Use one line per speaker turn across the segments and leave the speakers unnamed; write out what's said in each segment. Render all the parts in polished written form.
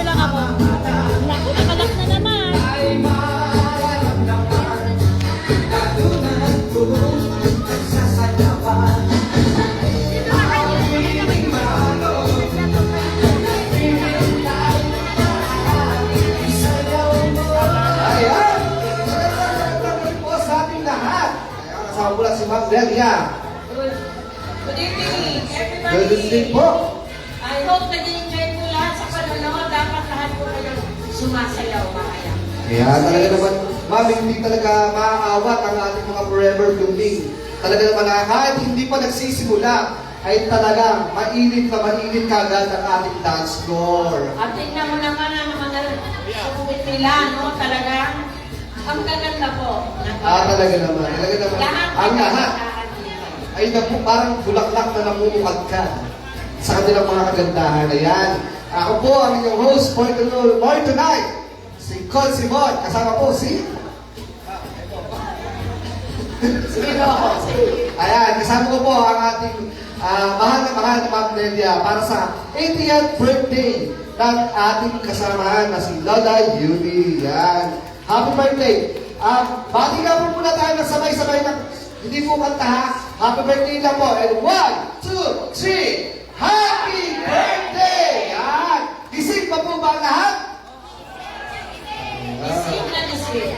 picture lang ako. Naku, nakalak na naman.
Kasama po lang si Ma'am Delia.
Good evening, everybody.
Good evening po.
I hope nag-enjoy po lahat sa panonood. Dapat lahat po kayo sumasayaw, makaya.
Kaya talaga naman, Ma'am, hindi talaga maaawat ang ating mga forever blooming. Talaga naman na kahit hindi pa nagsisimula, ay talagang mainit na mainit kagad ang ating dance floor.
At tignan mo naman ang mga sukuit nila, no? Talagang ang gaganda po.
Talaga naman. Talaga naman. Ang lahat ay parang bulaklak na namumukadkad sa kanilang mga kagandahan. Ayan. Ako po ang inyong host for tonight. Si Consi Bon. Kasama po si...
Sino ako?
Ayan. Kasama ko po ang ating mahal na Ma'am Delia para sa 80th birthday ng ating kasamahan na si Lola Yuli. Yan. Happy birthday! Bati nga po muna tayo ng sabay-sabay na hindi po kanta ha. Happy birthday lang po. And 1, 2, 3, Happy birthday! Yan! Gising pa po ba ang lahat?
Isip na isip.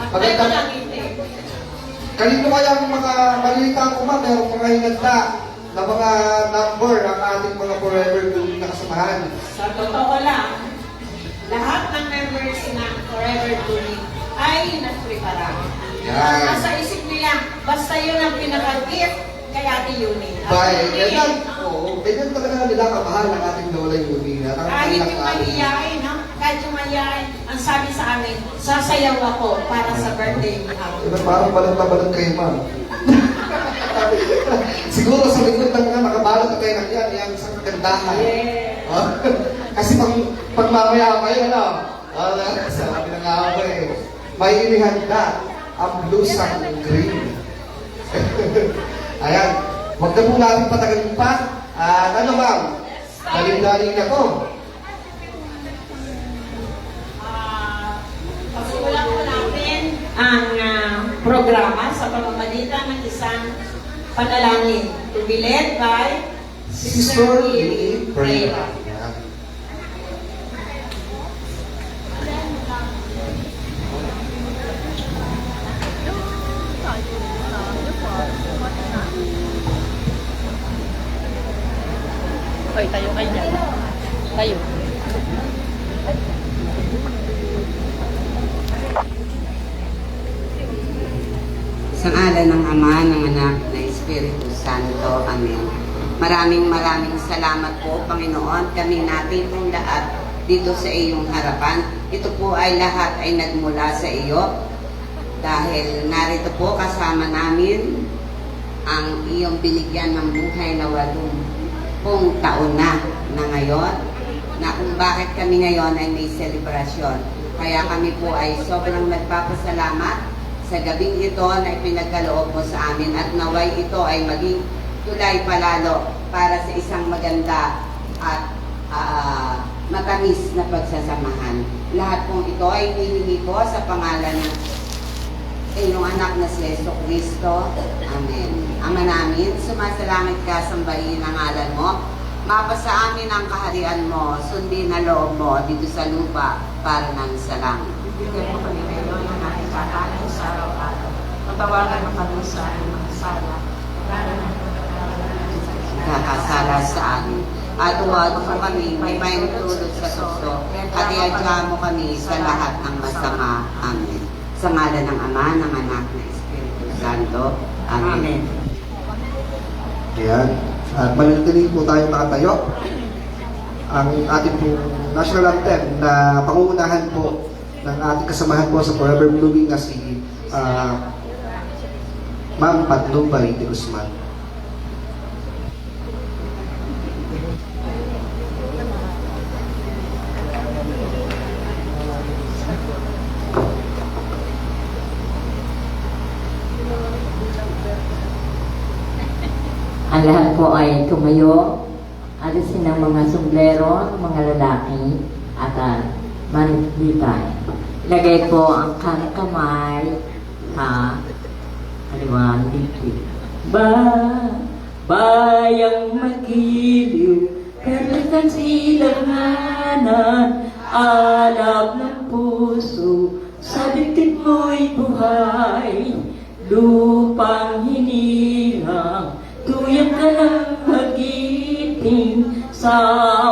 Maganda. Kanino kayang mga malilitaan ko ma, meron mga hinanda na mga number ang ating mga forever blooming na kasamahan.
Sa totoo lang, lahat ng members ng Forever Blooming ay nagprepara.
Yan.
Nasa isip nila, basta yun ang pinaka-gift kay Ate Yuni.
Ganyan talaga nila kamahal ng ating Lola Yuli.
Kahit yung mahiyain, no? Kahit yung mahiyain, ang sabi sa amin, sasayaw ako para sa birthday ni Ate.
Diba, parang balot na balot kayo, ma'am. Siguro sa likod ng mga nakabalot na kayo ng yan sa kagandahan.
Yeah.
Oh? Kasi pag mamaya kayo, ano? Sabi na nga ako eh. May inihanda ang blue sun green. Ayan. Huwag na po natin patagalin pa. Ano ma'am? Daling-daling ako.
Pagsimulan po natin ang programa sa pamamagitan ng isang panalangin to be led by
Sister Lily Pereira.
Hoy, tayo kayo dyan. Tayo.
Sa ngalan ng Ama, ng Anak, ng Espiritu Santo. Amen. Maraming salamat po, Panginoon. Kami natin pong lahat dito sa iyong harapan. Ito po ay lahat ay nagmula sa iyo. Dahil narito po kasama namin ang iyong binigyan ng buhay na 80 taon na ngayon. Na kung bakit kami ngayon ay may selebrasyon. Kaya kami po ay sobrang nagpapasalamat sa gabing ito na ipinagkaloob mo sa amin at naway ito ay maging tulay palalo para sa isang maganda at matamis na pagsasamahan. Lahat pong ito ay hinihingi ko sa pangalan ng iyong anak na si Yeso Cristo. Amen. Ama namin, sumasalangit ka, sambahin ang ngalan mo. Mapasa amin ang kaharian mo, sundin na loob mo dito sa lupa para nang sa langit.
Bigyan mo kami ngayon ng ating kakanin sa araw-araw. Patawagan mo kami sa aming mga sala.
Kakasala sa amin. At huwag mo kami may maintulot sa tukso at iadya mo kami sa lahat ng masama. Amen. Sa ngalan ng Ama, ng Anak, ng Espiritu Santo. Amen.
Ayan. At manatiling po tayo nakatayo. Ang ating po national anthem na pangunahan po ng ating kasamahan po sa Forever Blooming na si Ma'am Patnubay de Guzman.
Ang lahat po ay tumayo, alisin ang mga sombrero, mga lalaki, at manitay. Lagay po ang kamay sa kaliwang dibdib. Bayang magiliw, perlitan silanganan, alab ng puso, sa dibdib mo'y buhay. Lupang hinirang, tuyang ka ng magiting, sa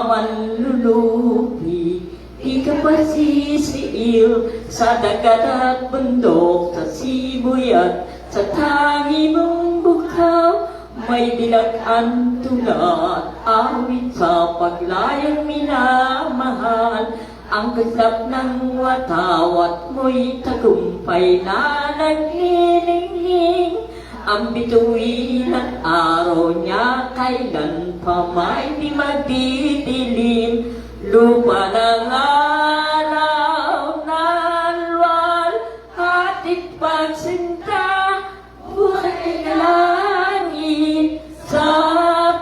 manlulupi. Di ka pa sisiil, sa dagat at bundok, sa sibuyat, sa tangi mong bukaw. May dilagan tulad, awit sa paglayang minamahal. Ang kislap ng watawat mo'y tagumpay na naglilingling. Ang bituin at araw niya kailan pa may di magdidilim. Lupa ng araw na alwal, hatid pagsinta, buhay na langit sa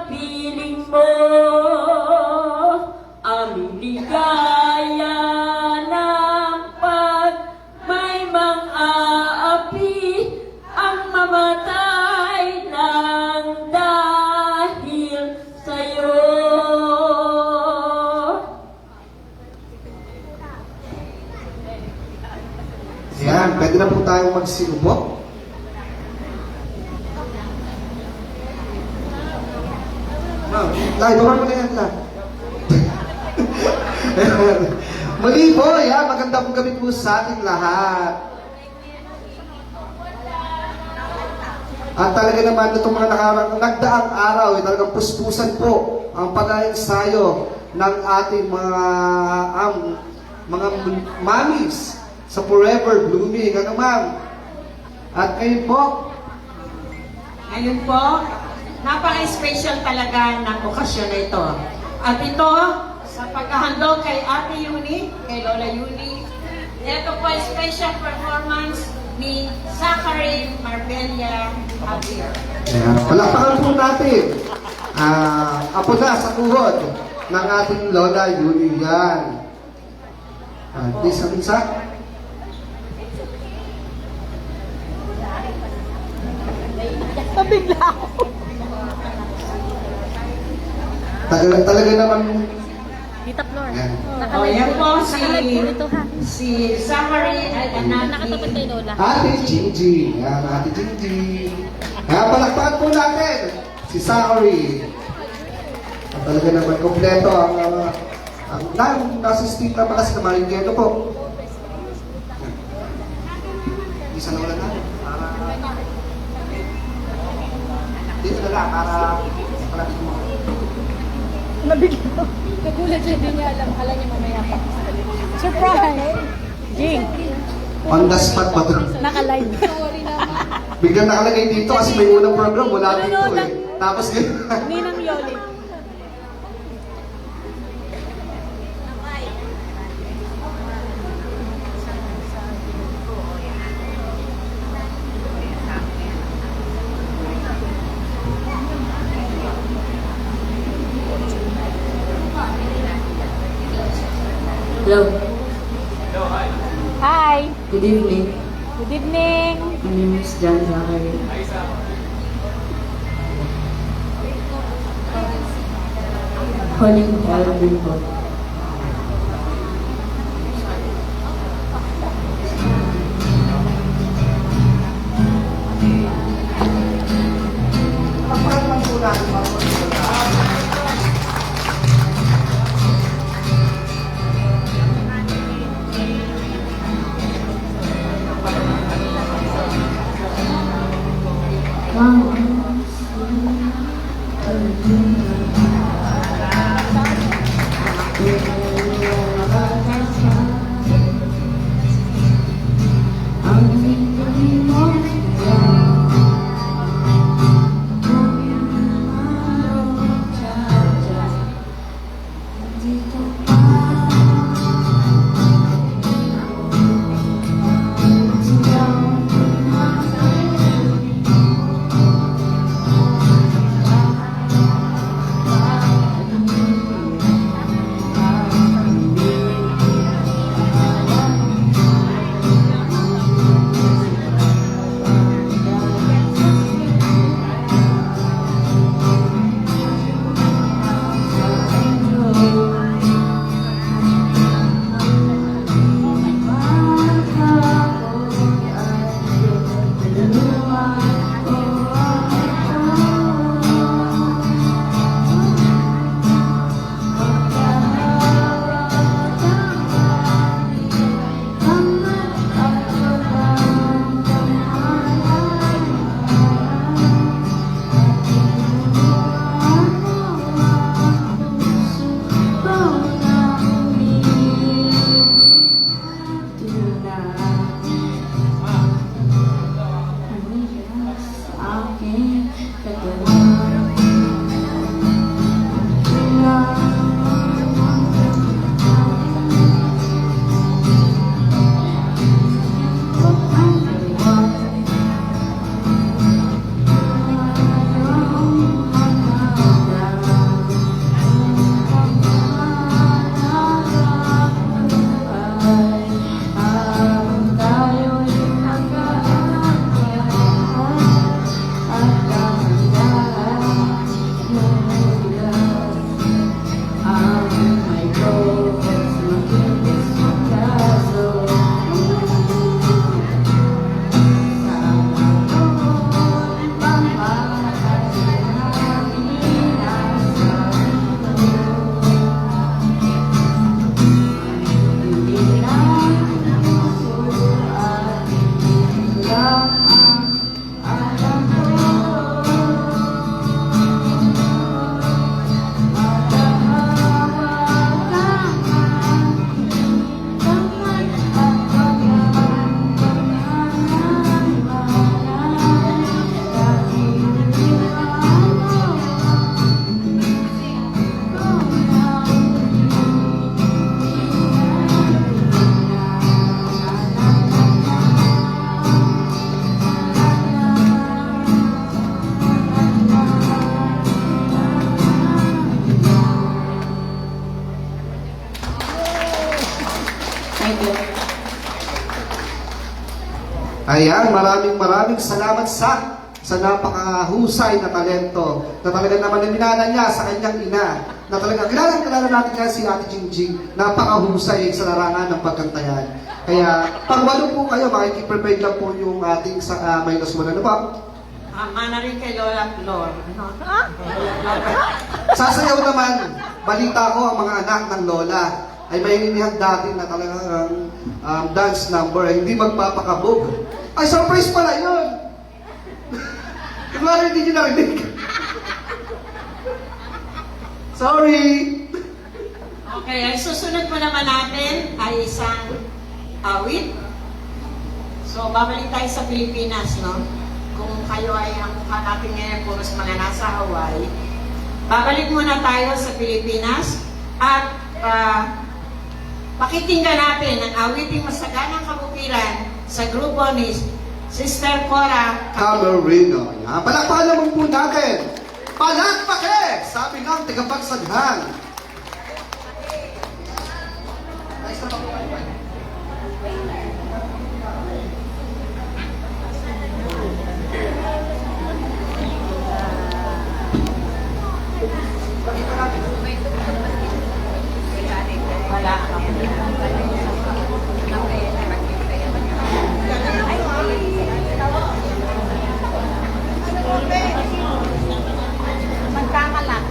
piling mo. Aming ligaya ng pag may mang-aapi, ang mamatay ng dahil sa'yo.
Yan, pwede na po tayong magsiupo. Tay, baba mo na yan lang. Muli po, yan, magandang gabi po sa ating lahat. At talaga naman itong mga nagdaang araw, talagang puspusan po ang pag-aensayo ng ating mga mommies sa Forever Blooming. Ano ma'am? At ngayon po,
Ngayon po, napaka-special talaga ng okasyon na ito. At ito, sa pagkahandog kay Ate Yuni, kay Lola Yuni, ito po ay special performance ni Zachary Marbella Javier.
ayan, palakpakan po natin. Apo na sa tuhod ng ating Lola Yuni. Yan. Please, sa
Nabigla ako.
talaga naman.
Tita Flor.
Yan.
O, yan po
Nakalive po ito ha.
si Zachary ay anak
Nakatapat kay Lola.
Ate Gigi. Yan, Ate Gigi. Kaya palakpakan po natin si Zachary. Talaga naman kompleto ang nasa street na pala si Maringeno po. Isa na wala natin. Dito na lang para malapit mo.
Nabigla. Nagulat siya, hindi niya alam. Alam niya mamaya pa. Surprise! Jing,
On the spot pa to.
naka-live.
Biglang nakalagay dito kasi may unang program, wala dito eh. Tapos
Ninang Yoli.
Hello.
Hi!
Good evening.
Good evening!
My name is John Zachary. Calling Alvin po.
palakpakan po natin mga
Thank you.
Ayan, maraming salamat sa napakahusay na talento na talaga naman minana niya sa kanyang ina na talaga kilala natin nga si Ate Jingjing, napakahusay sa larangan ng pagkantayan. Kaya pag walo po kayo, makikiprovide lang po yung ating minus 1 ano ba?
Mana rin kay Lola Flor. No?
Sasayaw naman, balita ko ang mga anak ng Lola ay may inihanda din na talagang dance number, hindi magpapakabog. Ay, surprise pala yun! Kunwari hindi nyo narinig. Sorry!
Okay, ang susunod po naman natin ay isang awit. So, babalik tayo sa Pilipinas, no? Kung kayo ay ang mukha natin ngayon, puros mga nasa Hawaii. Babalik muna tayo sa Pilipinas at pakikinggan natin ang awiting masaganang kabukiran sa grupo ni Sister Cora
Camarino. Yan. Palakpakan naman po natin. Palakpake! Sabi ng tagapagsadhan.
Wala.
Magkakalat.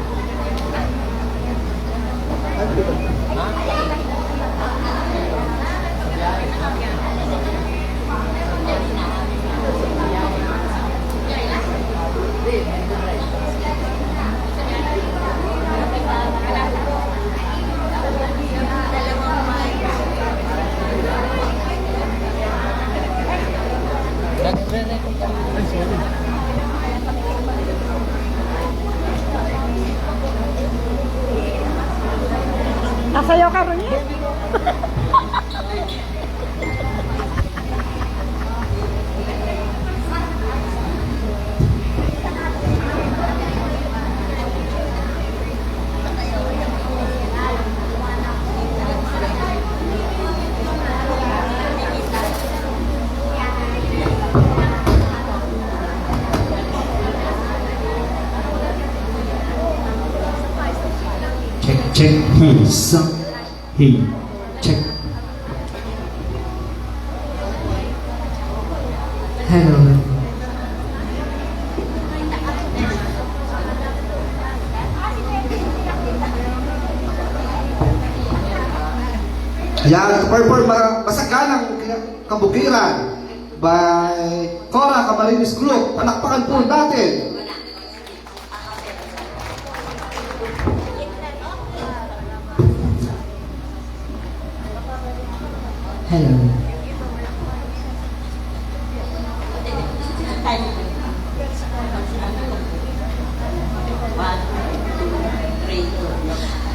Nasayaw ka rin eh.
Check, hey, some, hey, check. Hello.
Yan, perform masaganang kabukiran by Cora Camarines Group. Palakpakan po natin.
Hello.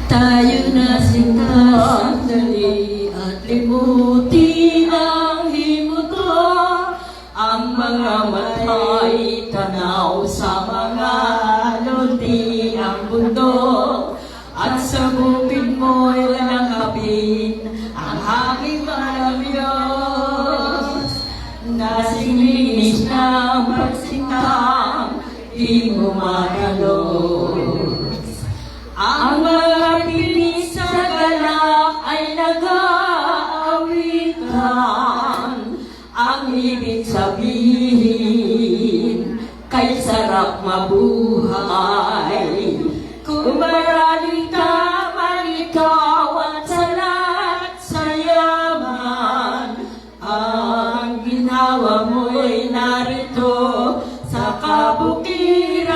Tayo na sandali at limutin ang himuto. Ang mga mata'y tanaw sa mga lunti ang bundok. At sa bukid mo'y langapin ang aking Diyos. Nasilinis ng pagsintang di mo manalos. Ang mga pinis sa galak ay nag-aawitan. Ang ibig sabihin kay sarap mabuhay. Kung maraming taman ikaw at salat sa yaman, ang ginawa mo'y narito sa kabukiran.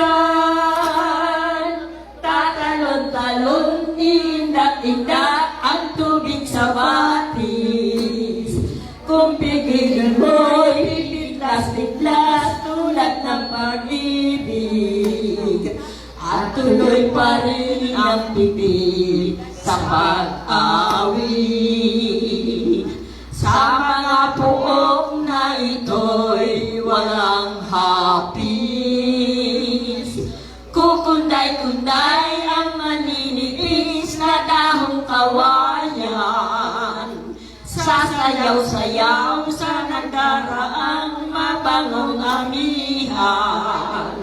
Tatalon-talon, indat-indat ang tubig sa batis. Kung pigilin mo'y bibiglas-biglas tulad ng pag-ibig. At tuloy pa rin ang pipig sa pag-awit. Sa mga puok na ito'y walang hapis. Kukunday-kunday ang maninipis na dahong kawayan. Sa Sasayaw-sayaw sa nagdaraang mabangong amihan.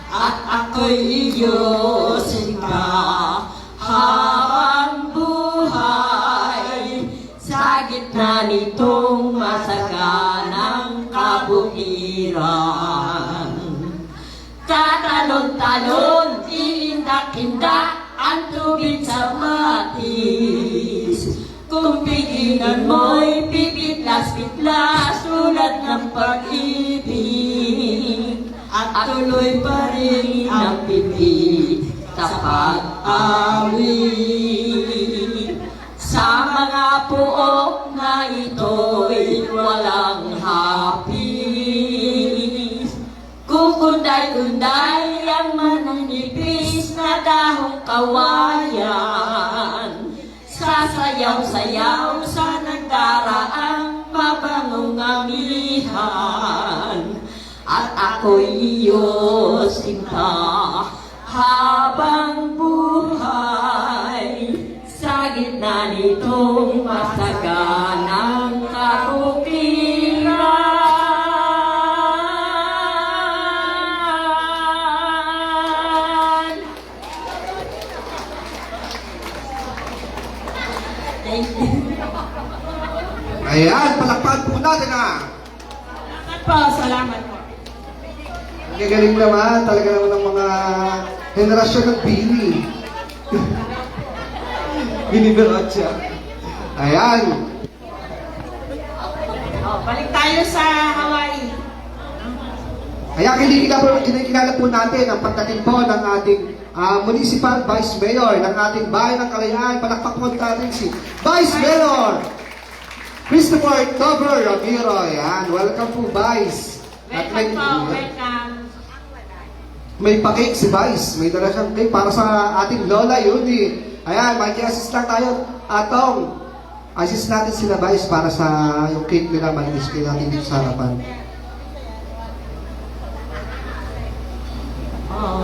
At ako'y iyosin ka habang buhay sa gitna nitong masaganang kabukiran. Tatalon-talon, iindak-indak ang tubig sa matis. Kung pigilan mo'y pipitlas-pitlas tulad ng pag-ibig. At tuloy pa rin ang pipig sa pag-awit. Sa mga puok na ito'y walang hapis. Kukunday-kunday ang mananipis na dahong kawayan. Sasayaw-sayaw sa nagdaraang mabangong amihan. At ako'y iyosin ka habang buhay sa gitna nitong masaganang kabukiran. Thank you.
Ayan, palakpakan po natin
Salamat po, salamat po.
Gagaling naman, talaga naman ng mga henerasyon ng Bini. Bini Berocha. Ayan.
Balik tayo sa Hawaii.
Kaya kinikilala po natin ang pagdating po ng ating Municipal Vice Mayor ng ating Bayan ng Kalayaan. Palakpak po natin si Vice Mayor Christopher Tober Ramiro. Ayan, welcome po Vice. At
Welcome po, welcome.
may pa-cake si Vice. May dala siyang cake para sa ating Lola Yuni. Ayan, maki-assist lang tayo. Atong, assist natin sila Vice para sa yung cake nila. Maki-display natin dito sa harapan.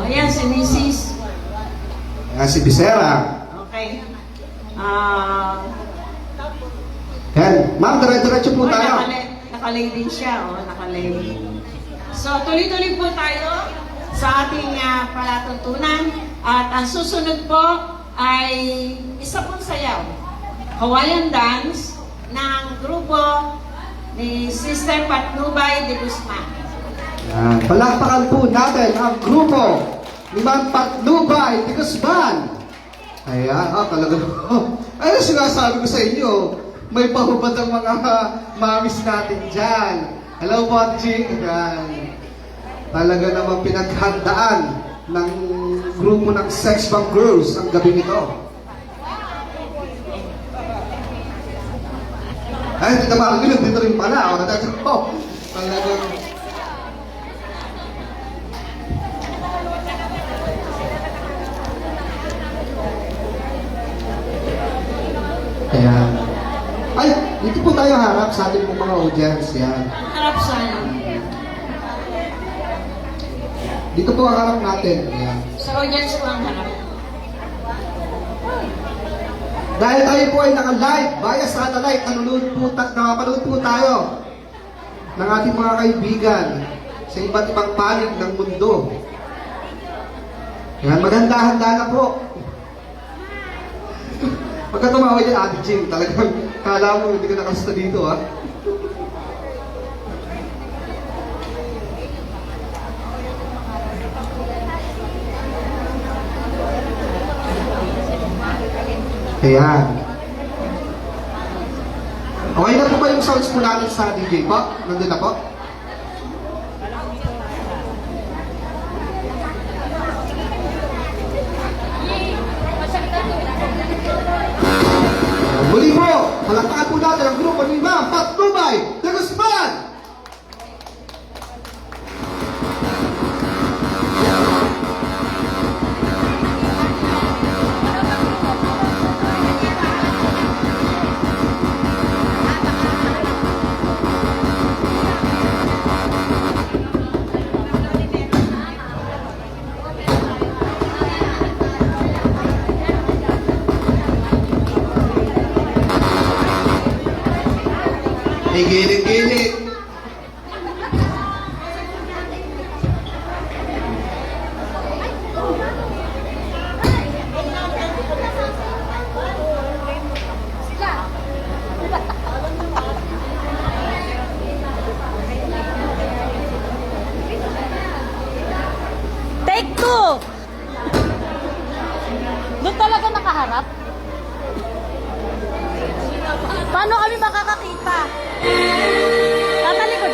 Ayan si Mrs.
Ayan si Bisera.
Okay.
Ayan, ma'am, dire-diretso po tayo.
Nakalay din siya, nakalay. So, tuloy-tuloy po tayo sa ating palatuntunan. At ang susunod po ay isa pong sayaw. Hawaiian dance ng grupo ni Sister Patnubay de Guzman.
Ayan, palakpakan po natin ang grupo ni Ma'am Patnubay de Guzman. Ayan, talaga. Ano sinasabi ko sa inyo? May pahubad ang mga mamis natin dyan. Hello, Bonjing. Ayan. Talaga namang pinaghandaan ng grupo ng Sex Bomb Girls ang gabi nito. Ay, dito ba? Dito rin pala. Talagang... Ayan. Ay, dito po tayo harap sa ating pong mga audience. Yan.
Harap sana.
Dito po ang harap natin. Ayan.
Sa audience ko ang harap.
Dahil tayo po ay naka-live via satellite, napapanood po tayo ng ating mga kaibigan sa iba't ibang panig ng mundo. Ayan, maghanda-handa na po. Pagka tumawa yan, Ate Jing, talagang kala mo hindi ka nakasta dito, ha? Ayan. Okay na po ba yung sounds po natin sa DJ po? Nandun na po? Muli po, palakpakan po natin ang grupo ni Ma'am Patnubay de Guzman! May gilid-gilid.
Take two! Doon talaga nakaharap? Paano kami makakakita? Tatalikod.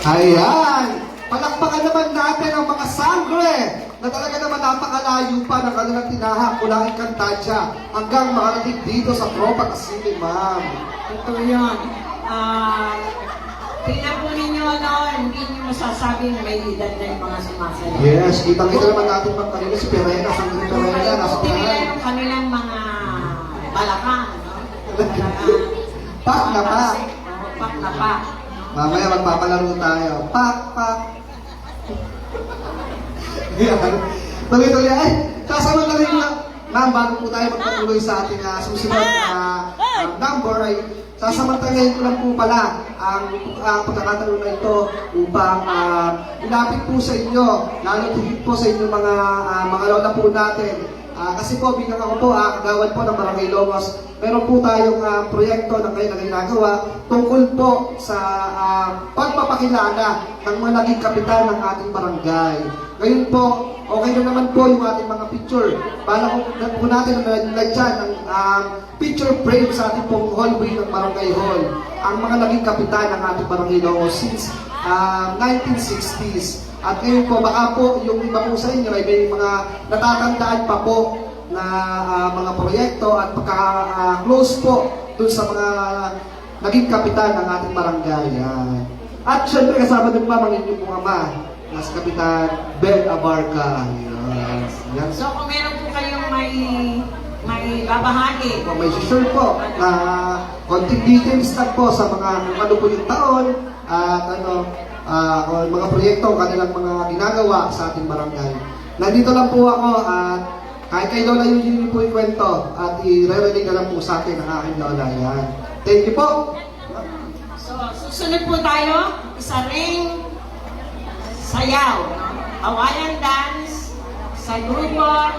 Ayan! Palakpakan naman natin ang mga sangre na talaga naman napakalayo pa ng kanilang tinahak mula Encantadia hanggang makarating dito sa Tropa Kasili, ma'am.
Ito yun. Tingnan po ninyo, hindi nyo masasabing may edad na yung mga sumasayaw.
Yes, kitang-kita naman natin pag kanila si Perena, Sangre Perena, nasa
Buti nila
kanan.
yung kanilang mga balakang, no?
Pak na pak.
Pak na pak.
Mamaya magpapalaro tayo. Pak, pak. Yan. Tuloy-tuloy. Ay, sasamantala lang. Ma'am, bago po tayo magpatuloy sa ating susunod na number ay sasamantalahin ko lang po pala ang pagkakataon na ito upang ilapit po sa inyo, lalo tigit po sa inyo mga lola po natin. Kasi po, bilang ako po, kagawad po ng Barangay Lomos, meron po tayong proyekto na ngayon na ginagawa tungkol po sa pagpapakilala ng mga naging kapitan ng ating barangay. Ngayon po, okay na naman po yung ating mga picture. Bala po natin na nalagyan ng picture frame sa ating pong hallway ng Barangay Hall. Ang mga naging kapitan ng ating Barangay Lomos since 1960s. At ngayon po, baka po yung iba po sa inyo ay may mga natatandaan pa po na mga proyekto at pagka-close po dun sa mga naging kapitan ng ating barangay. At syempre kasama din pa mga inyong pong ama, na si Kapitan Ben Abarca. Yes. Yan.
So kung meron po kayong may babahagi,
May share po na konting details lang po sa mga kung ano po yung taon at mga proyekto, kanilang mga ginagawa sa ating barangay. Nandito lang po ako at kahit kay Lola yun po yung kwento at i-re-relate na lang po sa akin ang aking Lola. Yan. Thank you po!
so susunod po tayo, isa ring sayaw, Hawaiian dance, sa grupo,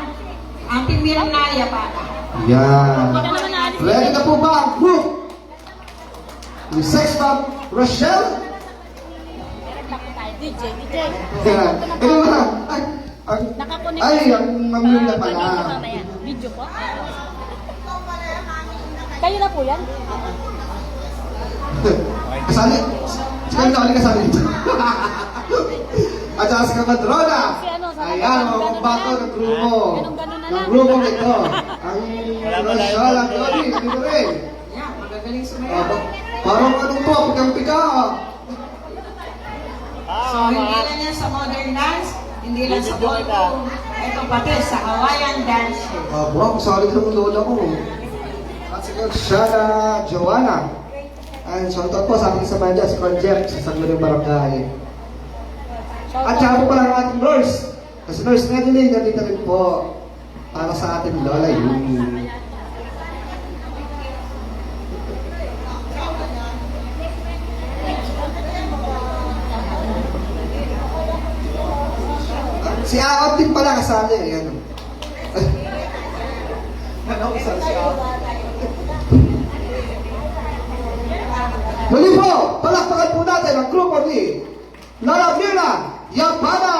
ang Pimirnaya para.
Yan. Ready na po ba ang group? Yung sex bomb, Rochelle?
DJ.
Yan. Ito ba? Ay, ang mamyon na pala.
Video po? Kayo na po yan?
Kasali. Si Kami na kasali dito. At saka si Kamadrona. Ayan, mga kumbato ng grupo. Ng grupo ito. Ang Rochelle, ang Lodi, dito rin.
Yeah, magagaling sumayaw.
Parang anong po, pigang-piga.
So hindi lang yan sa modern dance, hindi lang sa ballroom, ito pati sa Hawaiian dance.
Bro, sorry ng lola ko. At si Shana Joanna. And shoutout po sa ating samahan dyan, si Conject, sa Sangguniang Barangay. At saka po pala ang ating nurse. Kasi nurse Nelly, nandito rin po para sa ating lola Yumi. Si Aot din pala kasali. Ayan. Ano, kasali si Aot. Muli po, palakpakan po natin ang grupo ni Lola Mirna Yapana.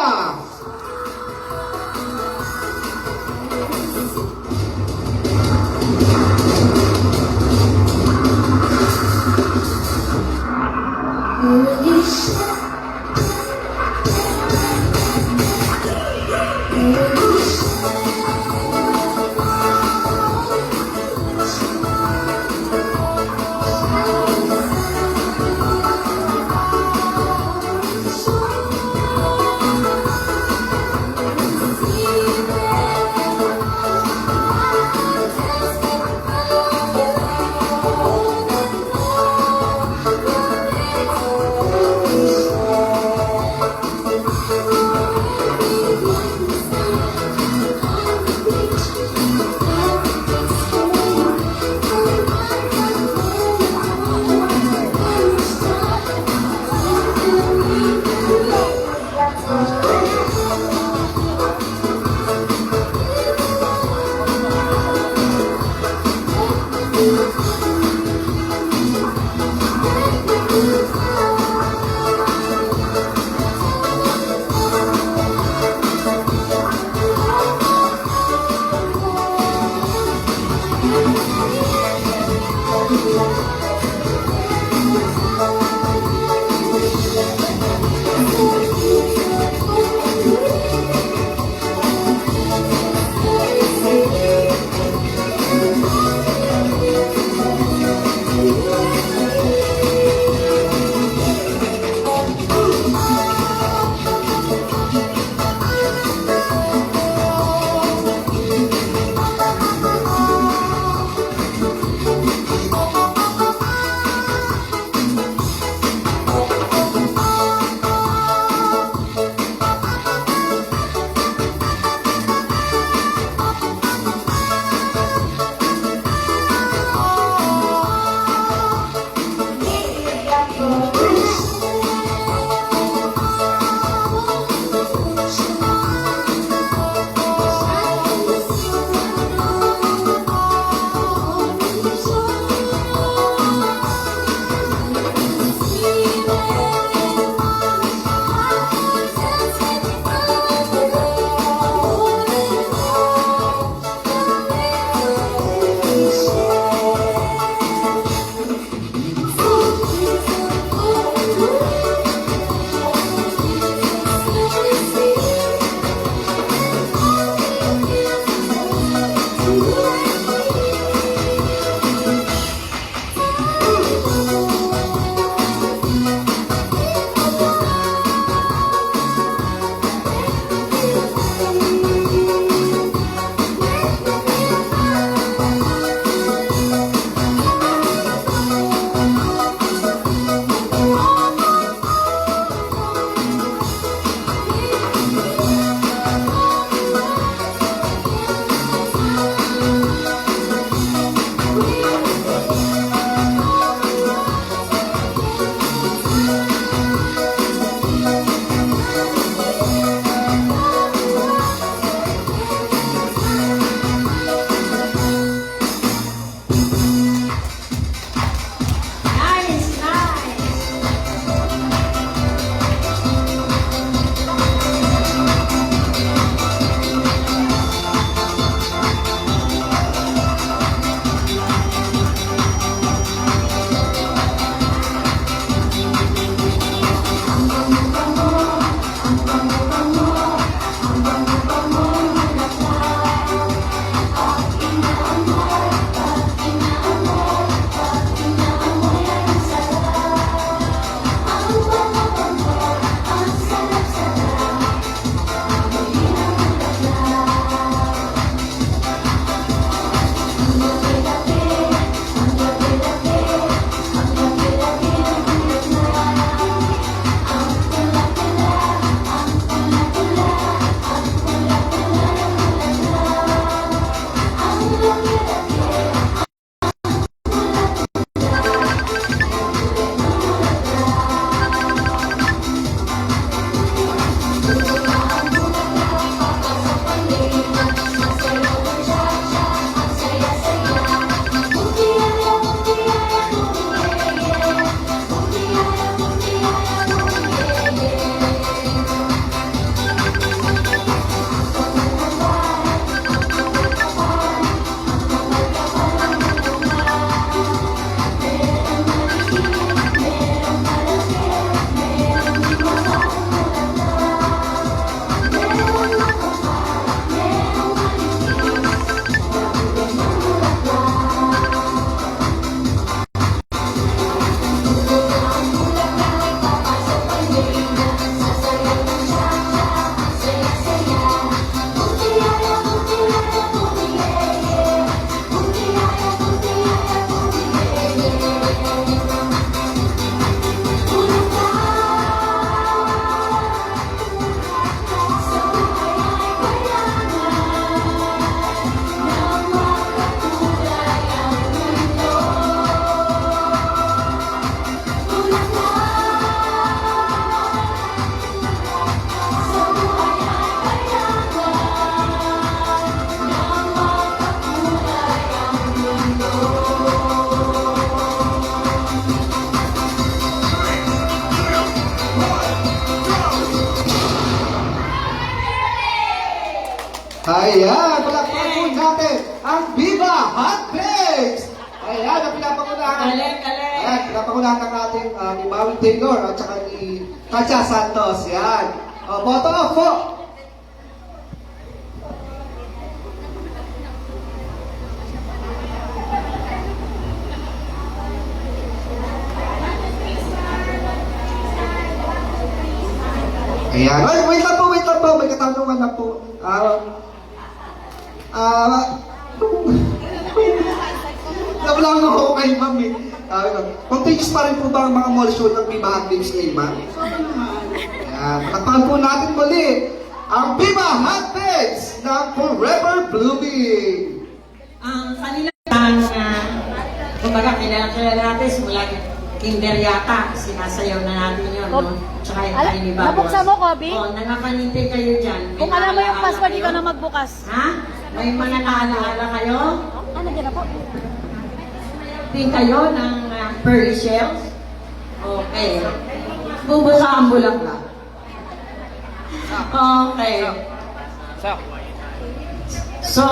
Ayan, palakpakan po natin ang Viva Hot Bakes! Ayan, ang pinapangunahan.
Galing, galing.
Ayan, pinapangunahan ng ating ni Mami Taylor at saka ni Katya Santos. Yan. Photo off po. Ayan. Ay, wait lang po. May katanungan lang po. Nawalan ako kay ma'am eh. Contagious pa rin po ba ang mga molecule ng Viva Hot Bakes ngayon, ma'am? Ayan. Palakpakan po natin muli ang Viva Hot Bakes ng Forever Blooming.
Ang kanilang, kumbaga, kilala natin simula kinder yata, sinasayaw na natin yun, no? Tsaka yung tiny bagos.
Nabuksan mo, Kobe?
Nakakanintay kayo dyan. May
Kung alam mo yung
naalaala
password,
kayo?
ikaw na magbukas.
Ha? May mga naalaala kayo?
Nandiyan na po.
Din kayo ng pearly shells? Okay. Bubusaan mo lang ba? Okay. So,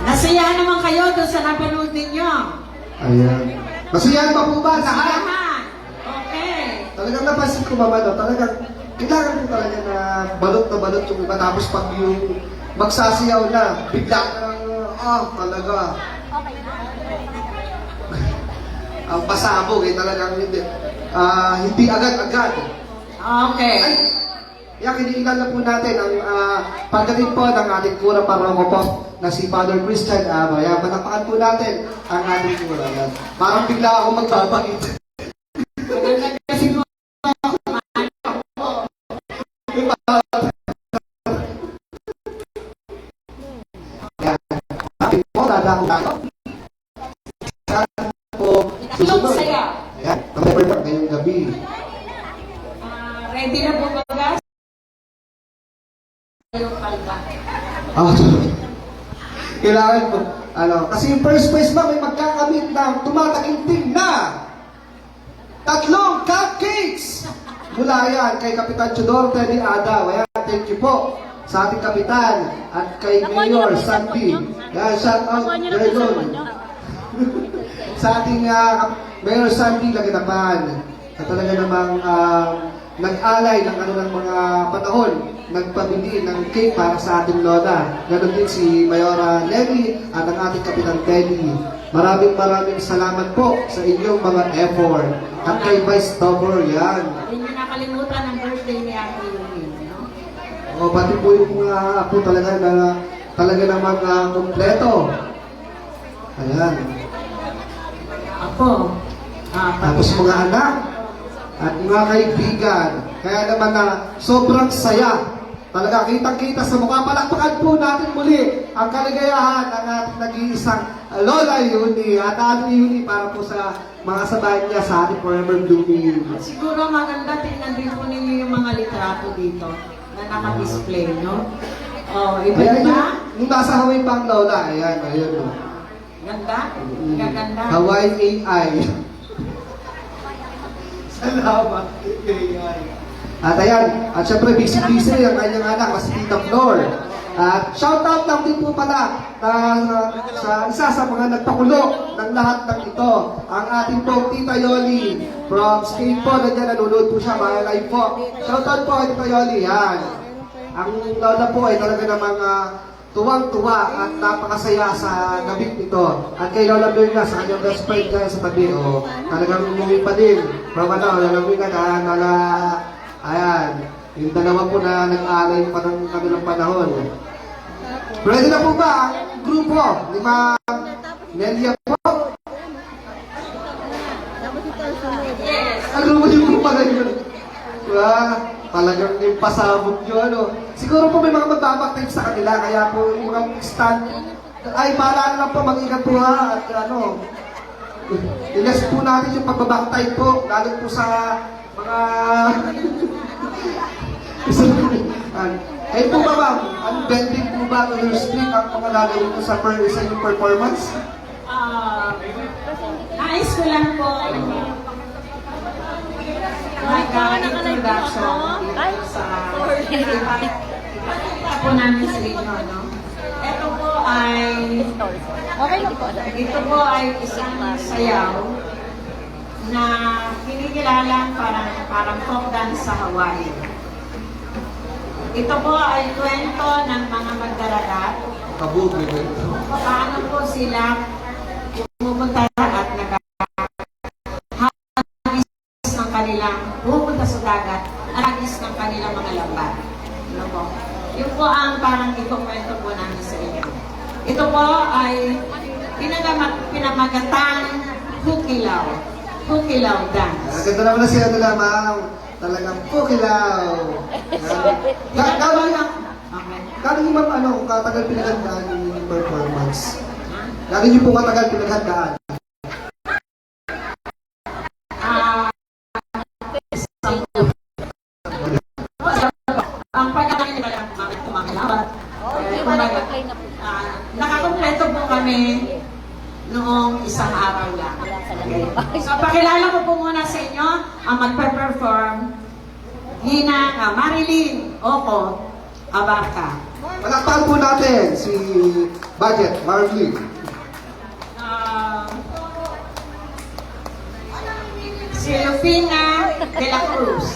nasiyahan naman kayo doon sa napanood ninyo.
Ayan. Masiyahan pa po ba? Lahat?
Nasiyahan. Okay.
Talagang napansin ko mama, no? Talagang kailangan po talaga na balot yung iba. Tapos pag yung magsasayaw na, bigla ka ng, talaga. Ang pasabog eh, talagang hindi agad-agad.
Okay.
Ay, kinikilan na po natin ang pagdating po ng ating kurang paroko po na si Father Christian Aba. Yan, panapakan po natin ang ating kurang. Yan. Parang bigla ako magbabangit.
Maganda kasi mo.
Yan. Ating po, dadako na ako. Po,
Ikatlong saya.
Ayan, number pa ngayong gabi.
Ready na po ba? Yung kalba.
Kailangan po, kasi yung first place ba may magkakamit na tumataginting na 3 cupcakes! Mula yan kay Kapitan Chodor Teddy Adaw. Ayan, thank you po sa ating Kapitan at kay Mayor Sandy. Yan, shout out, Gerlon. Sa ating Mayor Sandy Laganapan na talaga namang nag-alay ng ng mga panahon, nagpabili ng cake para sa ating lola. Ganon din si Mayora Lenny at ang ating Kapitan Teddy. Maraming salamat po sa inyong mga effort. At kay Vice Tobor, yan.
Hindi nyo nakalimutan ang birthday ni Ate Yulin, no?
Pati po yung mga apo talaga namang kompleto. Ayan.
Ako.
Tapos mga anak at mga kaibigan. Kaya naman sobrang saya. Talaga kitang-kita sa mukha. Palakpakan po natin muli ang kaligayahan ng ating nag-iisang Lola Yuni at Ate Yuni para po sa mga sabayan niya sa ating Forever Blooming.
Siguro maganda tingnan din po ninyo yung mga litrato dito na naka-display, no? Iba
Ayan,
ba?
yung nasa Hawaii pa ang Lola. Ayan, ayun.
Ganda? Gaganda.
Hawaii AI. Salamat. AI. At ayan, at syempre busy-busy ang kanyang anak, si Tita Flor. At shoutout lang din po pala sa isa sa mga nagpakulo ng lahat ng ito, ang ating pong Tita Yoli from Spain po, nandiyan nanonood po siya, mga live po. Shoutout po kay Tita Yoli, yan. Ang lola po ay talaga namang tuwang-tuwa at napakasaya sa gabi ito. At kay Lola Berna, sa kanyang best friend dyan sa tabi, talagang umuwi pa din. From Lola Berna, ayan, yung dalawa po na nag-alay pa ng kanilang panahon. Ready na po ba ang grupo ni Ma'am Nelia po? Ang grupo yung pala yun. Talagang yung pasabog nyo, Siguro po may mga magbabaktage sa kanila, kaya po yung mga stand, ay paalala lang po, mag-ingat po ha, at ilas po natin yung pagbabaktage po, lalo po sa mga... Kayo po ba ma'am? Anong bending po ba to your street ang mga gagawin po sa inyong performance?
Nais ko lang po mag-introduction dito sa Pakita po namin sa inyo, no? Ito po ay,
Okay lang po.
ito po ay isang sayaw na kinikilala parang folk dance sa Hawaii. Ito po ay kwento ng mga magdaragat.
Kabog, bebe.
Paano po sila pumunta at nag-hagis ng kanilang, pupunta sa dagat, at hagis ng kanilang mga lambat. Ano po? Yun po ang parang ikukwento po namin sa inyo. Ito po ay pinamagatang Hukilaw. Hukilaw dance.
Ang ganda naman na siya nila, ma'am. Talagang pukilaw.
Ginagawa lang. Okay.
Kano yung ma'am, ano, kung katagal pinaghandaan yung performance? Kano yung po katagal pinaghandaan?
Ang pagkakain nila lang kumakalabat. Nakakompleto po kami noong isang araw lang. Okay. So, pakilala ko po muna sa inyo ang magpe-perform Marilyn Oco Abarca.
Palakpakan po natin si Budget, Marley.
Si Lufina de la Cruz.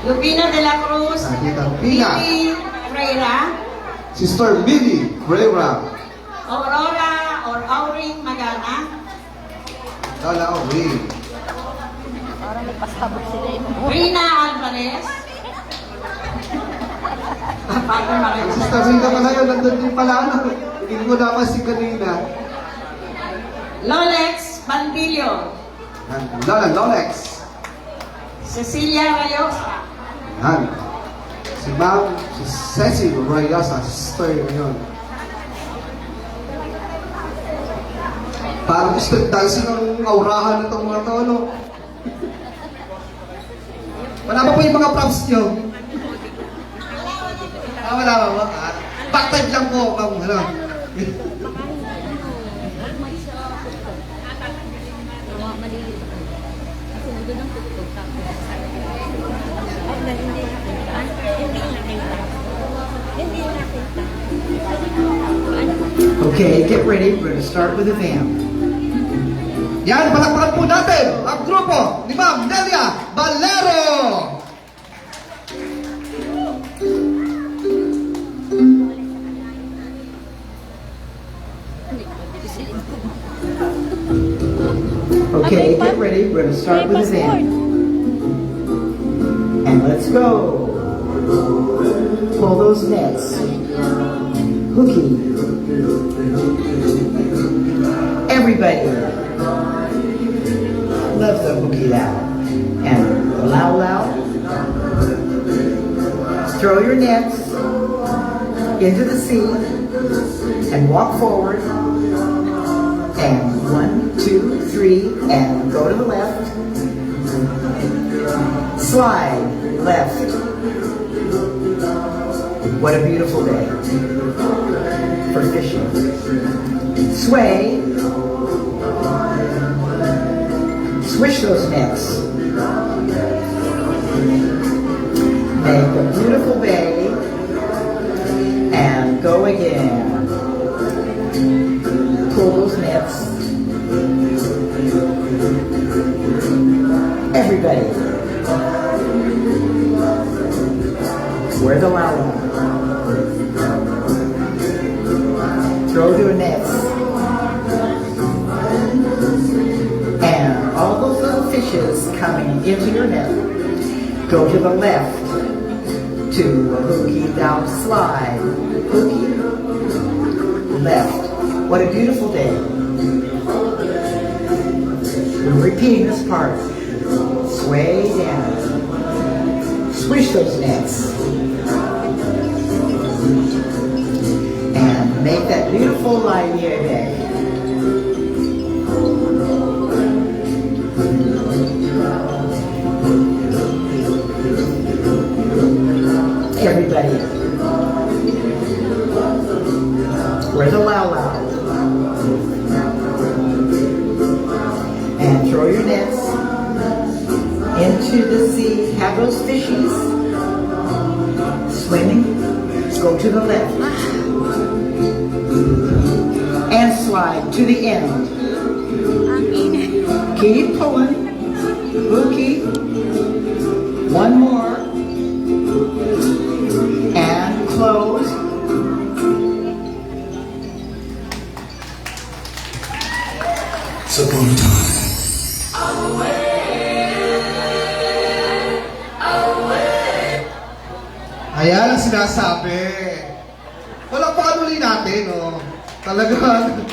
Lupina de la Cruz,
Tita Pina.
Bibi Freira,
Sister Minnie Brera.
Aurora or Auring Magana,
Lola Owing.
Rina Alvarez. Paano makikita?
Sister Rina pala yun, nandun din pala, ano. Hindi mo naman si kanina.
Lolex Bandillo,
Lola Lolex.
Cecilia Rayosa,
Yan. Si Ma'am, si Ceci Rayosa, sister ngayon. Parang gusto dancing ang aurahan nitong mga to, ano? Wala pa po yung mga props nyo? Wala ba ba? Back time lang po, ma'am. Ano?
Okay, get ready. We're going to start with a vamp.
Yan, palakpakan po natin ang grupo ni Ma'am Nelia Valero!
Okay, get ready. We're going to start with a vamp. And let's go. Pull those nets. Hooky. Everybody loves the hooky loud. And the loud loud. Throw your nets into the sea and walk forward. And 1, 2, 3, and go to the left. Slide left. What a beautiful day for fishing. Sway. Swish those nets. Make a beautiful bay and go again. Pull those nets. Everybody. Wear the lala. Throw your nets. And all those little fishes coming into your net, go to the left to a hooky down slide. Hooky. Left. What a beautiful day. We're repeating this part. Sway down. Swish those nets. And make that beautiful line here day. Everybody. Where's the loud loud? And throw your nets into into the sea, have those fishies swimming, go to the left. And slide to the end. Keep pulling. Bookie. One more. And close.
So upon a time.
Ayan ang sinasabi. Walang pakanuli natin, oh. Talagang.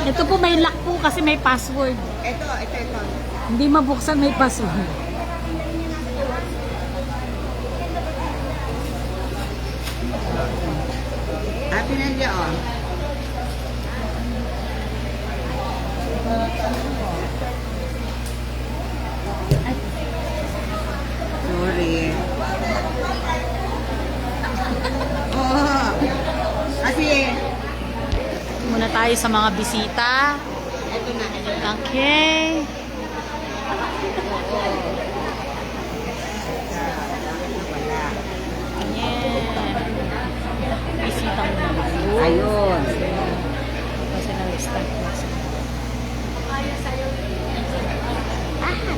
Ito po may lock po kasi may password.
Ito.
Hindi mabuksan, may password.
Ate Nelia, oh. Sorry. Oh. Kasi,
Muna tayo sa mga bisita.
ito na.
Okay. Ayan. Bisita mo.
Ayun.
Kasi na-start na sila.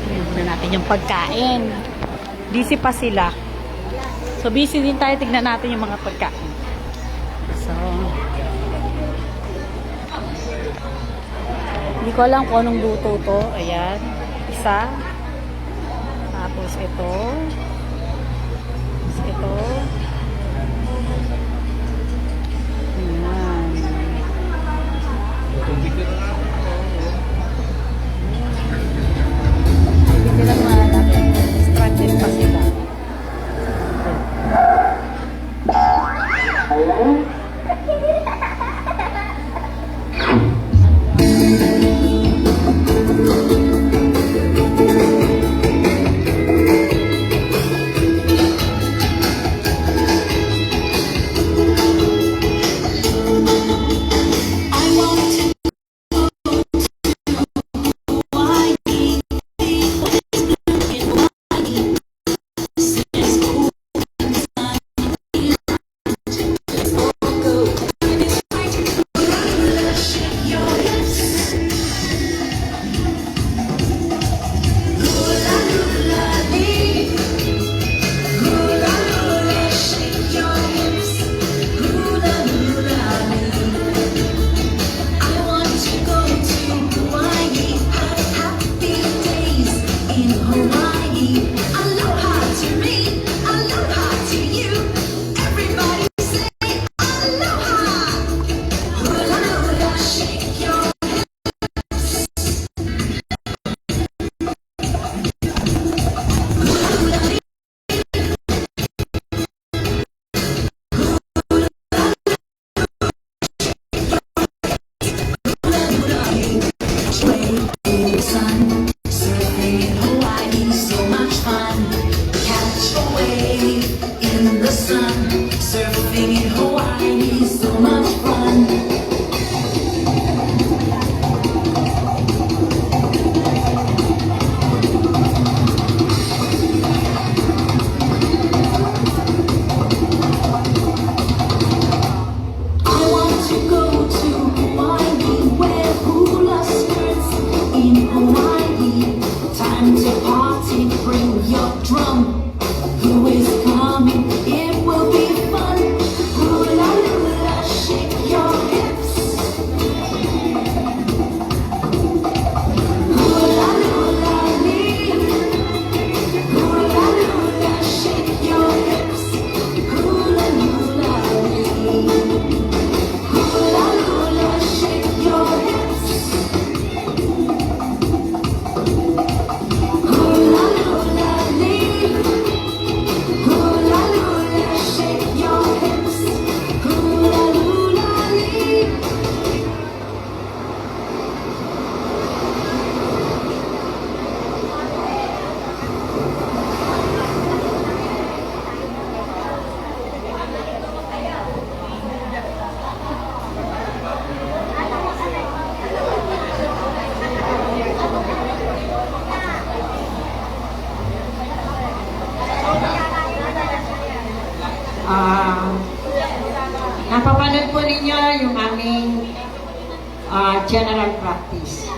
Tignan na natin yung pagkain. Busy pa sila. So, busy din tayo. Tignan natin yung mga pagkain. So, hindi ko alam kung anong luto to. Ayan. Isa. Tapos ito. Tapos ito. Ayan. Hindi lang mahanap. Stranded pa sila.
Hula, hula, hula,
general practice.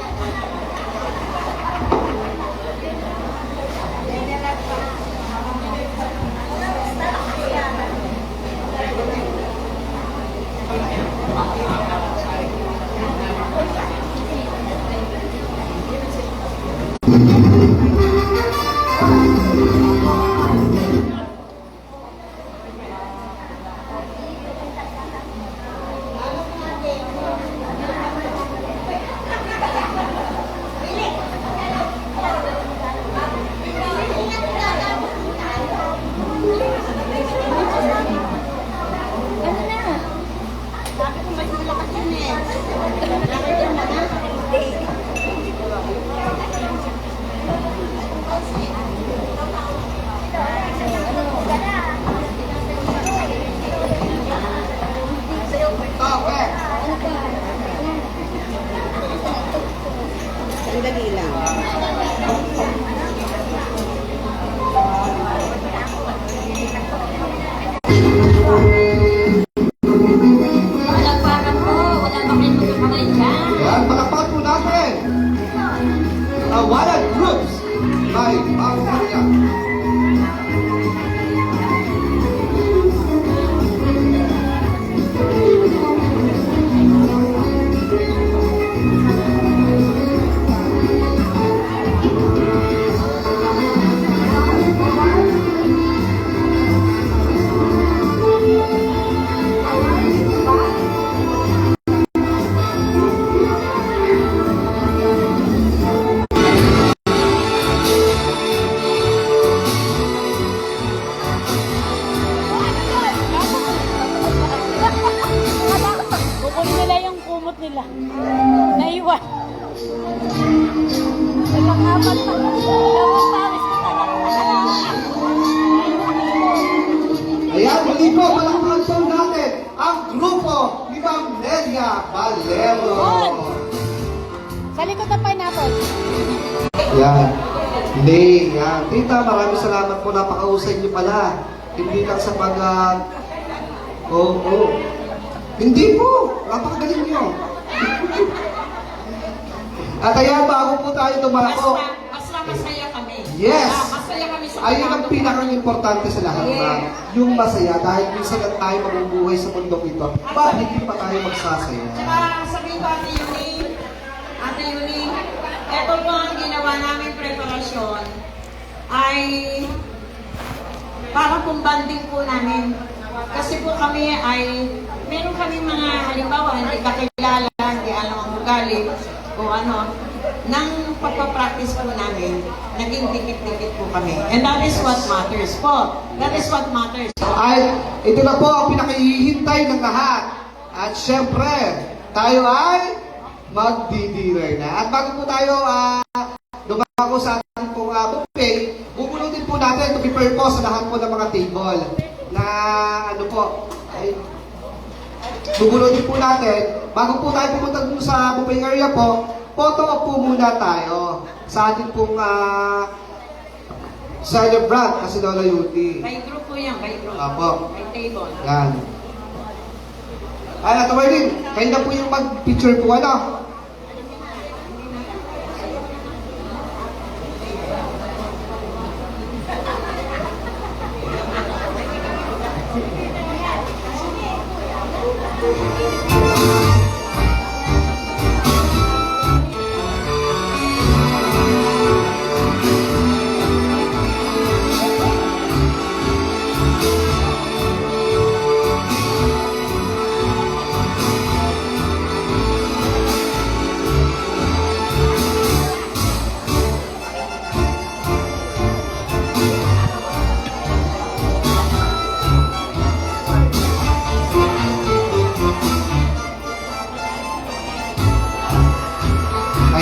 Sandali lang.
Palagpakan po, wala pa kayo magkakamay dyan.
Yan, palakpakan po natin. Tawanan Groups by Ma'am Nelia.
Kukunin nila yung kumot nila. Naiwan. Nagkakapat pa. Dalawang pawis ko
Ayan, muli po, palakpakan po natin ang grupo ni Ma'am Nelia Valero.
Sa likod ng pineapple.
Yan. Hindi, yan. Tita, maraming salamat po. Napakausay niyo pala. Hindi lang sa pag... Oo. Hindi po. Napakagaling niyo. At ayan, bago po tayo dumako.
Basta masaya kami.
Yes.
Masaya kami sa
Ayun ang pinaka-importante sa lahat, ma'am. Yung masaya, dahil minsan lang tayo mabubuhay sa mundong ito. Bakit hindi pa tayo magsasaya?
Tsaka sabihin ko, Ate Yuni, ito po ang ginawa namin preparasyon ay para pong banding po namin. Kasi po kami ay, meron kami mga halimbawa, hindi kakilala, hindi alam ang ugali, o ano, nang pagpapractice po namin, naging dikit-dikit po kami. And that is what matters po. That is what matters.
Ay, ito na po ang pinakahihintay ng lahat. At syempre, tayo ay magdi-dinner na. At bago po tayo dumako sa ating pong buffet, bubulutin po natin to prepare po sa lahat po ng mga table na ano po, ay bubulutin po natin. Bago po tayo pumunta dun sa buffet area po, photo op po muna tayo sa ating pong celebrant kasi Lola Yuti.
By group po yan, by group.
Apo.
By table.
Yan. Ay, Ato Marlene, kayo na po yung mag-picture po, ano?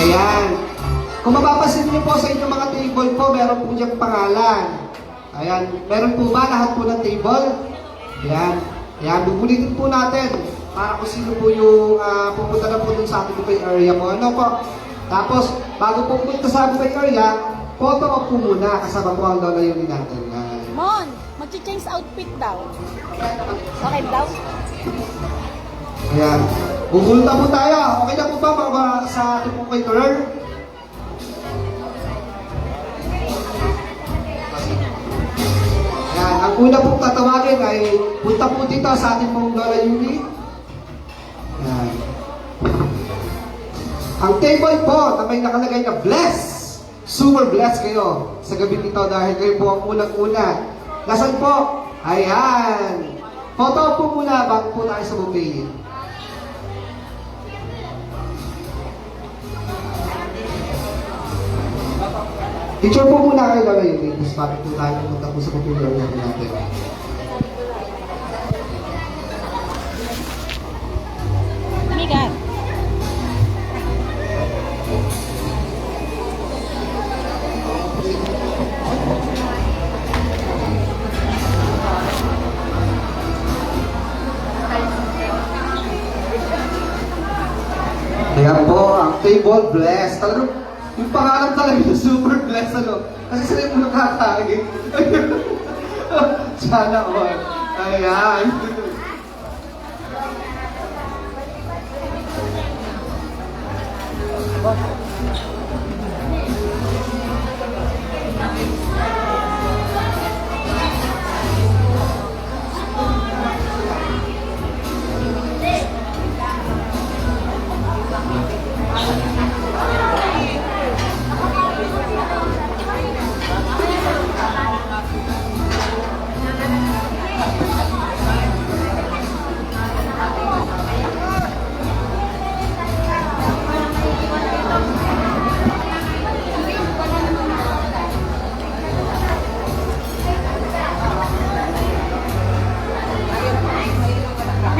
Ayan. Kung mapapasin niyo po sa inyong mga table po, meron po diyang pangalan. Ayan. Meron po ba lahat po ng table? Ayan. Ayan. Bubulitin po natin para kung sino po yung pupunta na po dun sa ating buffet area po. Ano po? Tapos, bago po pumunta sa buffet area, photo op po muna kasama po ang Lola Yuni natin. Ayan.
Mon, mag-change outfit daw. Okay daw?
Ayan. Bubulta po tayo. Okay na po ba mga sa ating pong caterer? Yan. Ang una pong tatawagin ay punta po dito sa ating pong Lola Yuli. Yan. Ang table po na may nakalagay na bless. Super blessed kayo sa gabi nito dahil kayo po ang unang-una. Nasaan po? Ayan. Photo po muna bago po tayo sa buffet. Picture po muna kayo Lola Yuli. Tapos bakit po tayo pumunta po sa buffet natin.
Migan.
Kaya po, ang table bless. Talagang, yung pangalan talaga yung super bless, ano? Kasi sila yung nakakain. Sana all. Ayan.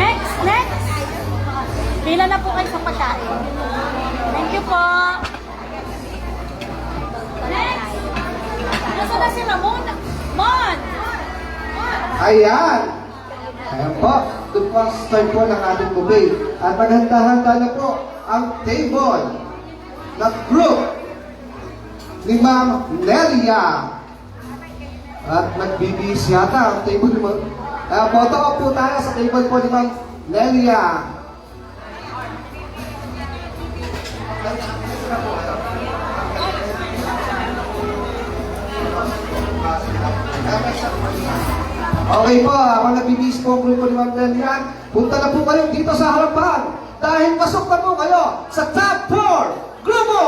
Next, next. Pila na po kayo sa pagkain. Thank you po. Next. Nasa na si Ramon? Mon!
Ayan. Ayan po. Doon po ang start po ng ating buffet. At maghanda-handa na po ang table na group ni Ma'am Nelia. At nagbibis yata ang table ni Ma'am. Photo up po tayo sa table po ni Ma'am Nelia. Okay po, habang nagbibis po ang grupo ni Ma'am Nelia, punta na po kayo dito sa harapan dahil pasok na po kayo sa top 4 grupo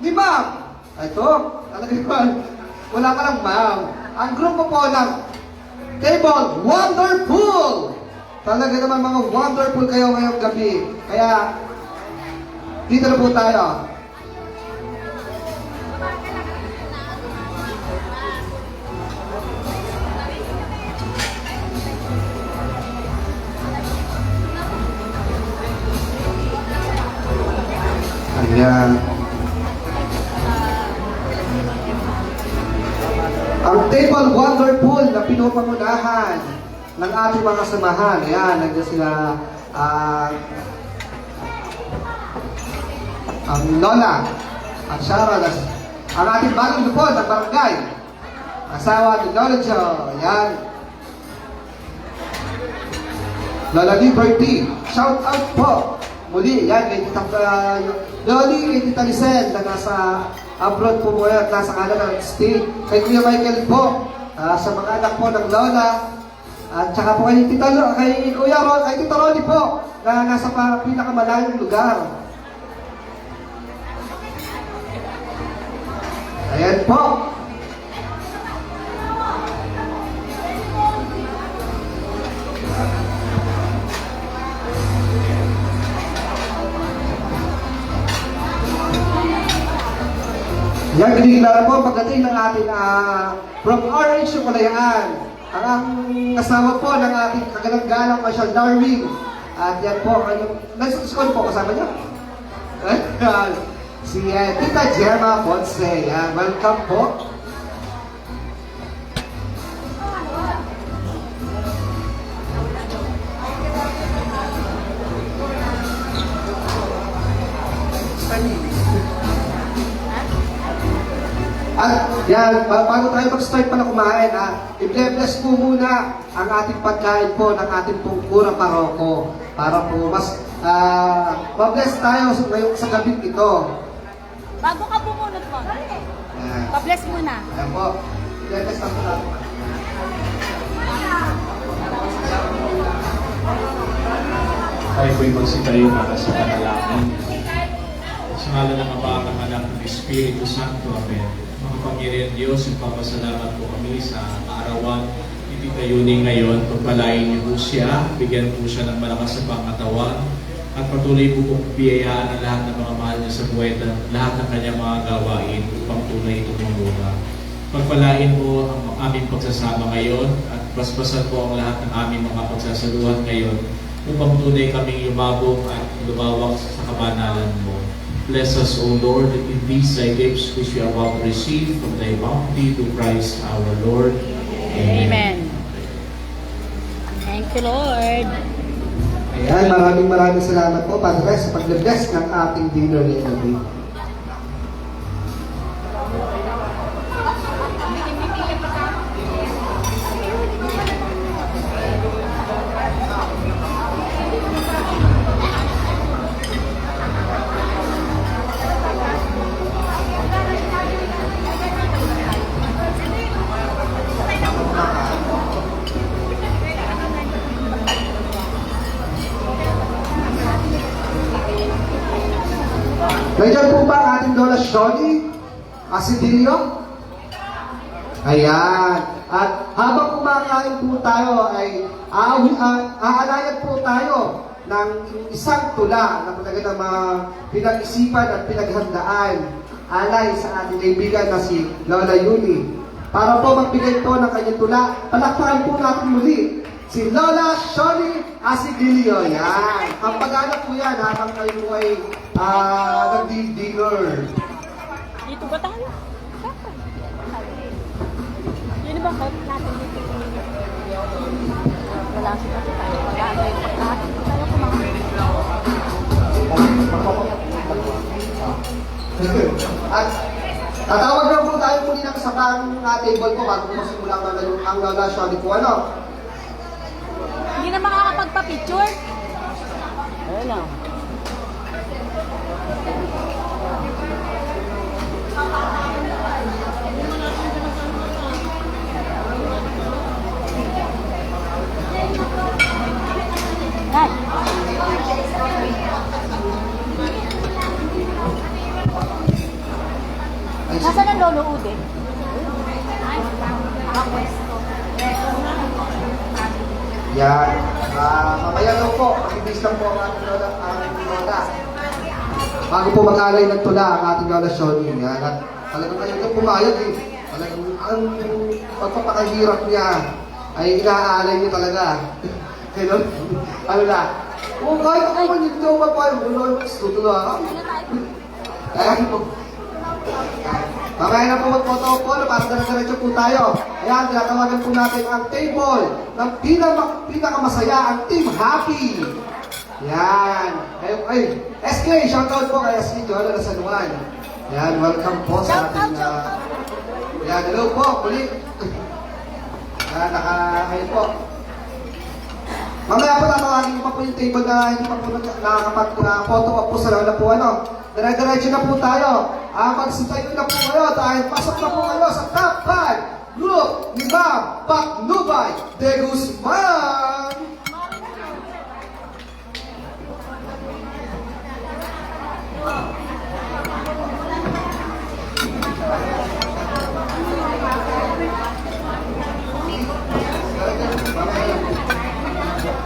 ni Ma'am. Ito, talaga naman, wala ka lang Ma'am. Ang grupo po ng Table Wonderful. Talaga naman mga wonderful kayo ngayong gabi. Kaya, dito na po tayo. Ayan. Ang Table Wonderful na pinupangunahan ng ating mga samahan. Ayan, nandiyan sila ang Lola at Sharon, ang ating bagong lupon ng barangay. Asawa ni Lola Jo. Ayan. Lola Liberty. Shout out po. Muli, yan, kay Tita Loli, kay Tita Lisel na nasa abroad po mo yan, nasa Canada State. Kay Kuya Michael po, sa mga anak po ng Lola. At saka po kay Tita kay Kuya Ron, kay Tita Ronnie po, na nasa pinakamalayong lugar. Ayan po. Yan, kinikilala po pagdating ng ating from RH yung Kalayaan. Ang asawa po ng ating kagalang-galang Marshall Darwin. At yan po, nasa school po kasama niyo? Si Tita Gemma Ponce. Yan, welcome po. At yan, bago tayo mag-start pa na kumain, i-bless po muna ang ating pagkain po ng ating pong kurang paroko para po mas mabless tayo ngayong sa gabi ito.
Bago ka bumunot mo,
Ayan.
pa-bless muna.
Ayan po. Bless na po natin.
Tayo po'y magsitayo para sa panalangin. Sa ngalan ng Ama, ng Anak, ng Espiritu Santo. Amen. Mga Panginoon Diyos, nagpapasalamat po kami sa kaarawan ni Tita Yuni ngayon. Pagpalain niyo po siya, bigyan po siya ng malakas sa pangatawan, at patuloy po po biyayaan ang lahat ng mga mahal niya sa buhay at lahat ng kanyang mga gawain upang tunay itong mamunga. Pagpalain mo ang aming pagsasama ngayon at basbasan po ang lahat ng aming mga pagsasaluhan ngayon upang tunay kaming lumabog at lumawak sa kabanalan mo. Bless us, O Lord, in these thy gifts which we are about to receive from thy bounty through Christ our Lord.
Amen. Thank you, Lord.
Ayan, maraming salamat po, Padre, sa pag-bless ng ating dinner ngayong gabi. Nandiyan po ba ang ating Lola Shoni Asidilio? Ayan. At habang kumakain po tayo ay aalayan po tayo ng isang tula na talaga na pinag-isipan at pinaghandaan alay sa ating kaibigan na si Lola Yuli. Para po magbigay po ng kanyang tula, palakpakan po natin muli si Lola Shoni Asidilio. Yan. Ang pag-anak po yan habang kayo po ay nag-dinner.
Dito ba tayo? Yun ba kahit natin dito? Wala siya tayo. Mag-ano yung pagkakas. Tayo kumakas.
At tatawag lang po tayo muli ng sakang table ko bago po masimulang ang Lola Shoni po. Ano?
Hindi na makakapagpa-picture? Ayun na. Nasaan ang Lolo Ude?
Yan. Mamaya daw po, mag-ibis lang po ang ating Lola. Bago po mag-alay ng tula ang ating Lola Shoni. Yan. At talagang kayo na pumayag eh. Talagang ang pagpapakahirap niya ay inaalay niyo talaga. Kaya ano na? Kung kahit ako man yung jowa po ay tutulungan. Kaya po. Mamaya na po mag-protocol para diretso po tayo. Ayan, tinatawagan po natin ang table ng pinakamasaya, ang Team Happy. Yan. Ay, SK, shoutout po kay SK Jola Nasanuan. Yan, welcome po sa ating... yan, hello po, muli. Yan, ayun po. Mamaya po tatawagin ko pa po yung table na hindi pa po nakakapag-photo up po sa Lola po. Dire-diretso na po tayo. Magsitayo na po kayo dahil pasok na po kayo sa top 5 group ni Ma'am Pacnubay de Guzman.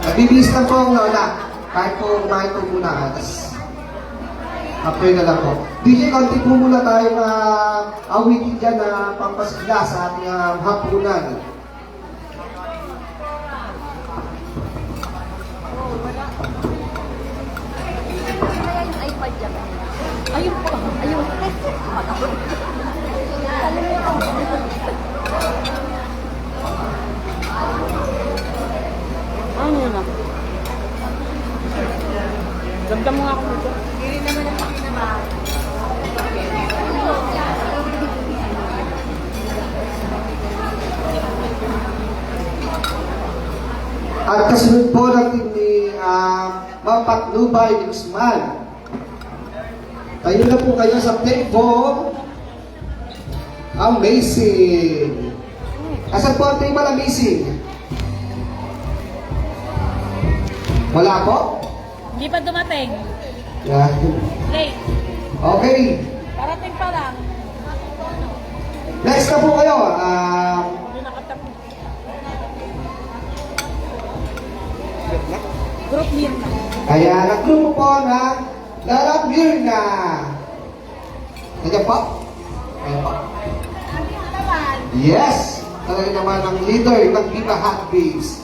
Nagbibis lang po ang Lola. Kahit po kumain po muna. Tapos after na lang po. DJ, konti po muna tayong awitin dyan na pampasigla sa ating hapunan.
Ayun po. Ayun. Ano yun na? Damdam mo nga ako dito. Hindi naman ang pakinabang. At kasunod po natin ni
Ma'am Patnubay Guzman. Tayo na po kayo sa tempo. Amazing. Asan po ang table amazing? Wala po?
Hindi pa dumating.
Yeah.
Late.
Okay.
Parating pa lang.
Next na po kayo.
Hindi nakatapos. Group meet na.
Kaya nag-group po ng Lalab Mirna. Nandiyan po? Ayan po. Yes! Talaga naman ang leader ng Viva Hot Babes.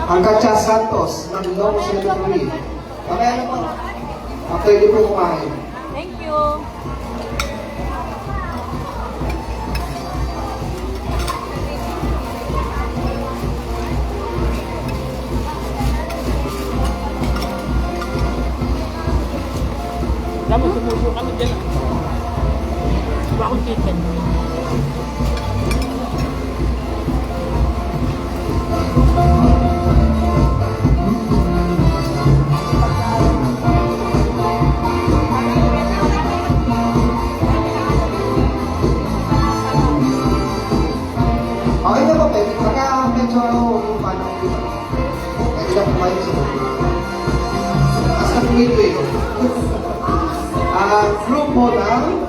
Ang Katya Santos ng Long Cemetery. Mamaya na po. Pwede po kumain.
Thank you. Alam mo, sumuso kami dyan. Bakong chicken.
Okay na po, pwede. Pagka medyo yung paano pwede na kumain sa mga. As na pumito eh. Group mo ng...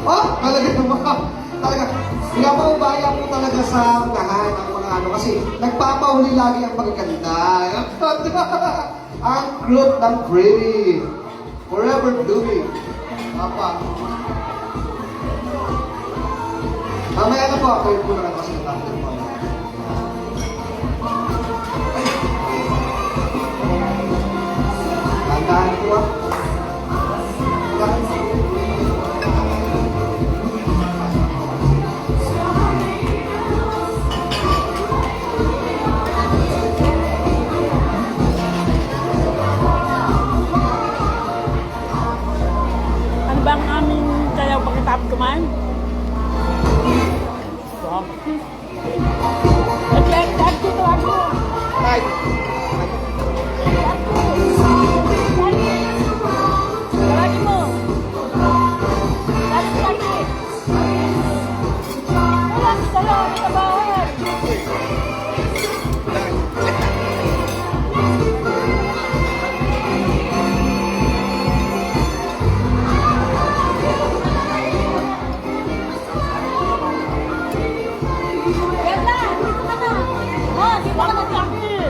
Oh! Talaga naman. Talaga. Pinapaubaya po talaga sa unahan ang mga ano. Kasi nagpapahuli lagi ang magaganda. Ang group ng Pretty. Forever blooming. Papa. Mamaya na po, ako yung muna kasi natin po. Tandaan po ah.
Ano ba ang aming sayaw pagkatapos kumain? At dito ako.
Right.
Lagi mo. Lagi. Lagi sa'yo, sa bahay. Ganda, dito ka na. Oh, dito ka na, Jackie.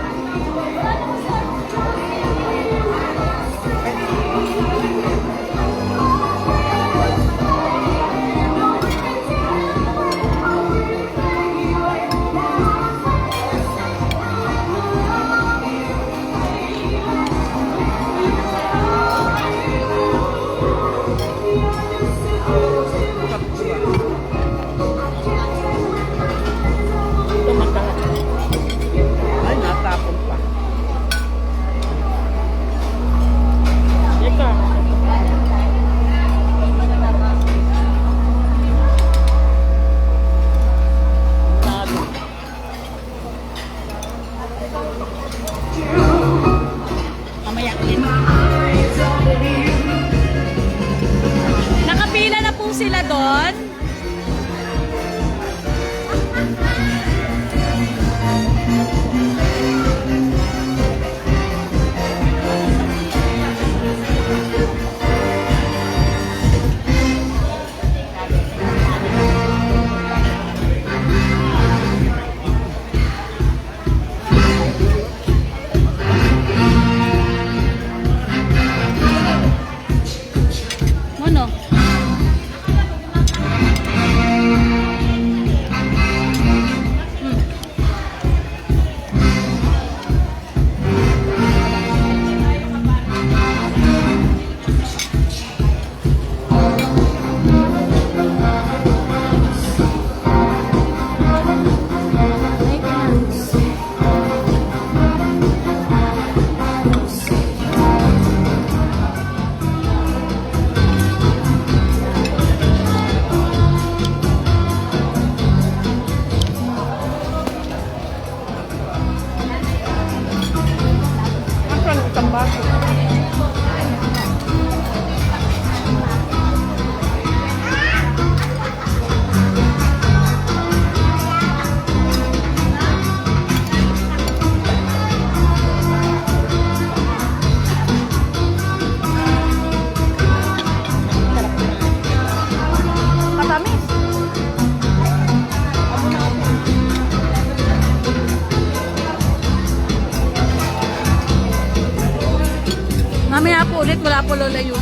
Mamaya po ulit, wala po Lola Yumi.